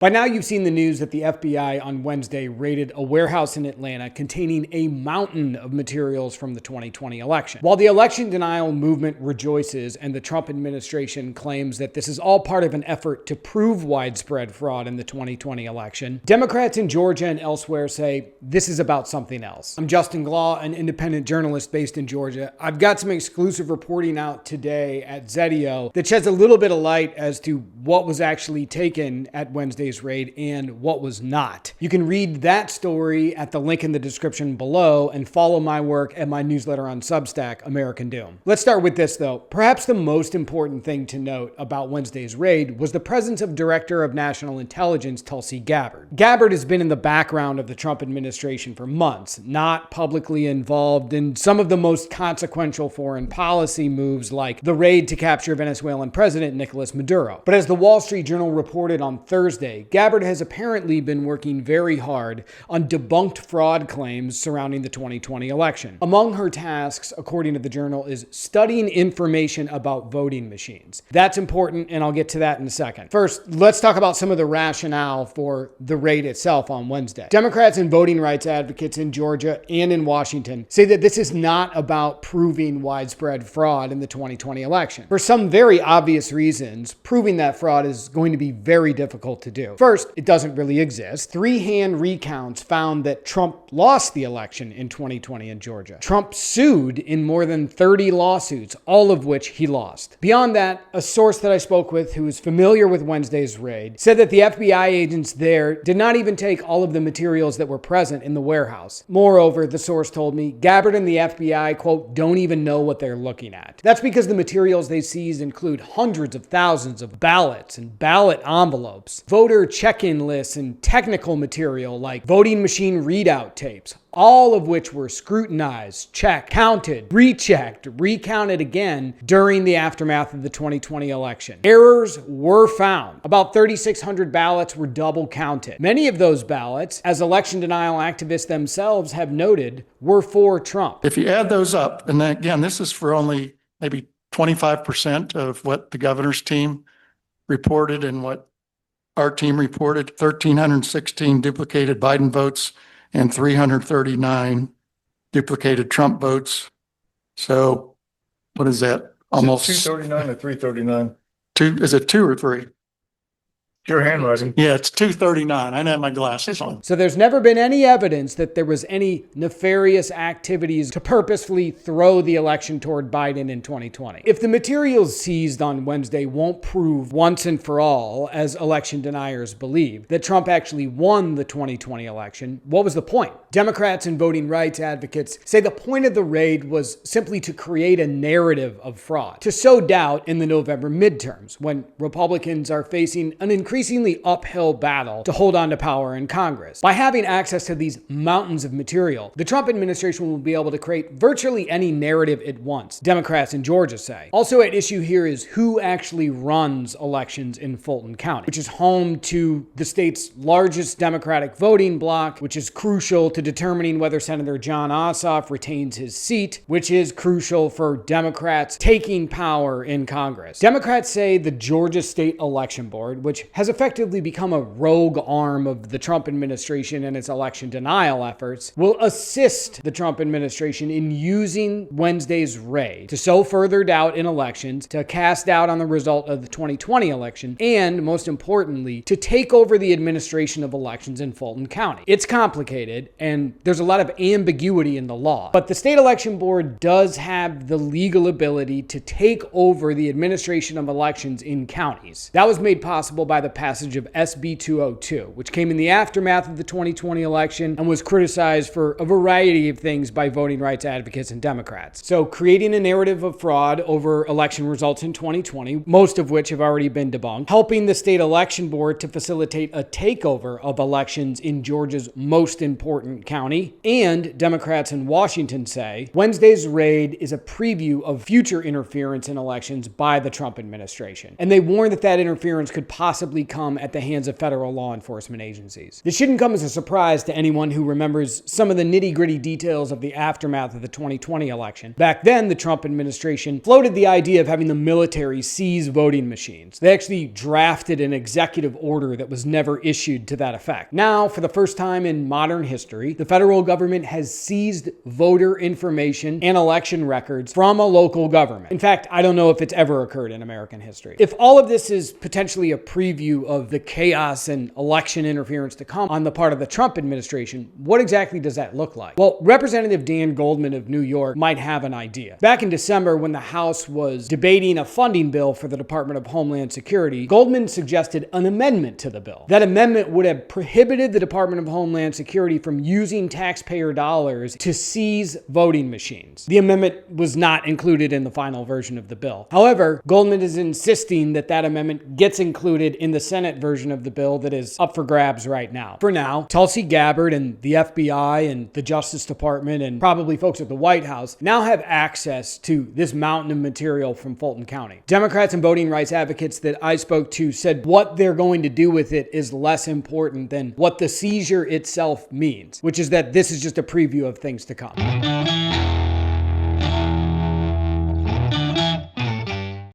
By now you've seen the news that the FBI on Wednesday raided a warehouse in Atlanta containing a mountain of materials from the 2020 election. While the election denial movement rejoices and the Trump administration claims that this is all part of an effort to prove widespread fraud in the 2020 election, Democrats in Georgia and elsewhere say this is about something else. I'm Justin Glaw, an independent journalist based in Georgia. I've got some exclusive reporting out today at Zeteo that sheds a little bit of light as to what was actually taken at Wednesday's raid and what was not. You can read that story at the link in the description below and follow my work at my newsletter on Substack, American Doom. Let's start with this though. Perhaps the most important thing to note about Wednesday's raid was the presence of Director of National Intelligence Tulsi Gabbard. Gabbard has been in the background of the Trump administration for months, not publicly involved in some of the most consequential foreign policy moves like the raid to capture Venezuelan President Nicolas Maduro. But as the Wall Street Journal reported on Thursday, Gabbard has apparently been working very hard on debunked fraud claims surrounding the 2020 election. Among her tasks, according to the Journal, is studying information about voting machines. That's important, and I'll get to that in a second. First, let's talk about some of the rationale for the raid itself on Wednesday. Democrats and voting rights advocates in Georgia and in Washington say that this is not about proving widespread fraud in the 2020 election. For some very obvious reasons, proving that fraud is going to be very difficult to do. First, it doesn't really exist. Three-hand recounts found that Trump lost the election in 2020 in Georgia. Trump sued in more than 30 lawsuits, all of which he lost. Beyond that, a source that I spoke with who is familiar with Wednesday's raid said that the FBI agents there did not even take all of the materials that were present in the warehouse. Moreover, the source told me, Gabbard and the FBI, quote, don't even know what they're looking at. That's because the materials they seized include hundreds of thousands of ballots and ballot envelopes, voter check-in lists, and technical material like voting machine readout tapes, all of which were scrutinized, checked, counted, rechecked, recounted again during the aftermath of the 2020 election. Errors were found. About 3,600 ballots were double counted. Many of those ballots, as election denial activists themselves have noted, were for Trump. If you add those up, and then again, this is for only maybe 25% of what the governor's team reported and what our team reported, 1,316 duplicated Biden votes and 339 duplicated Trump votes. So what is that? Almost 239 or 339? Is it two or three? Your handwriting. Yeah, it's 239. I didn't have my glasses on. So there's never been any evidence that there was any nefarious activities to purposefully throw the election toward Biden in 2020. If the materials seized on Wednesday won't prove once and for all, as election deniers believe, that Trump actually won the 2020 election, what was the point? Democrats and voting rights advocates say the point of the raid was simply to create a narrative of fraud, to sow doubt in the November midterms, when Republicans are facing an increasingly uphill battle to hold on to power in Congress. By having access to these mountains of material, the Trump administration will be able to create virtually any narrative it wants, Democrats in Georgia say. Also at issue here is who actually runs elections in Fulton County, which is home to the state's largest Democratic voting bloc, which is crucial to determining whether Senator John Ossoff retains his seat, which is crucial for Democrats taking power in Congress. Democrats say the Georgia State Election Board, which has effectively become a rogue arm of the Trump administration and its election denial efforts, will assist the Trump administration in using Wednesday's raid to sow further doubt in elections, to cast doubt on the result of the 2020 election, and most importantly, to take over the administration of elections in Fulton County. It's complicated, and there's a lot of ambiguity in the law, but the state election board does have the legal ability to take over the administration of elections in counties. That was made possible by the passage of SB 202, which came in the aftermath of the 2020 election and was criticized for a variety of things by voting rights advocates and Democrats. So creating a narrative of fraud over election results in 2020, most of which have already been debunked, helping the state election board to facilitate a takeover of elections in Georgia's most important county, and Democrats in Washington say Wednesday's raid is a preview of future interference in elections by the Trump administration. And they warn that that interference could possibly likely come at the hands of federal law enforcement agencies. This shouldn't come as a surprise to anyone who remembers some of the nitty-gritty details of the aftermath of the 2020 election. Back then, the Trump administration floated the idea of having the military seize voting machines. They actually drafted an executive order that was never issued to that effect. Now, for the first time in modern history, the federal government has seized voter information and election records from a local government. In fact, I don't know if it's ever occurred in American history. If all of this is potentially a preview of the chaos and election interference to come on the part of the Trump administration, what exactly does that look like? Well, Representative Dan Goldman of New York might have an idea. Back in December, when the House was debating a funding bill for the Department of Homeland Security, Goldman suggested an amendment to the bill. That amendment would have prohibited the Department of Homeland Security from using taxpayer dollars to seize voting machines. The amendment was not included in the final version of the bill. However, Goldman is insisting that that amendment gets included in the Senate version of the bill that is up for grabs right now. For now, Tulsi Gabbard and the FBI and the Justice Department and probably folks at the White House now have access to this mountain of material from Fulton County. Democrats and voting rights advocates that I spoke to said what they're going to do with it is less important than what the seizure itself means, which is that this is just a preview of things to come.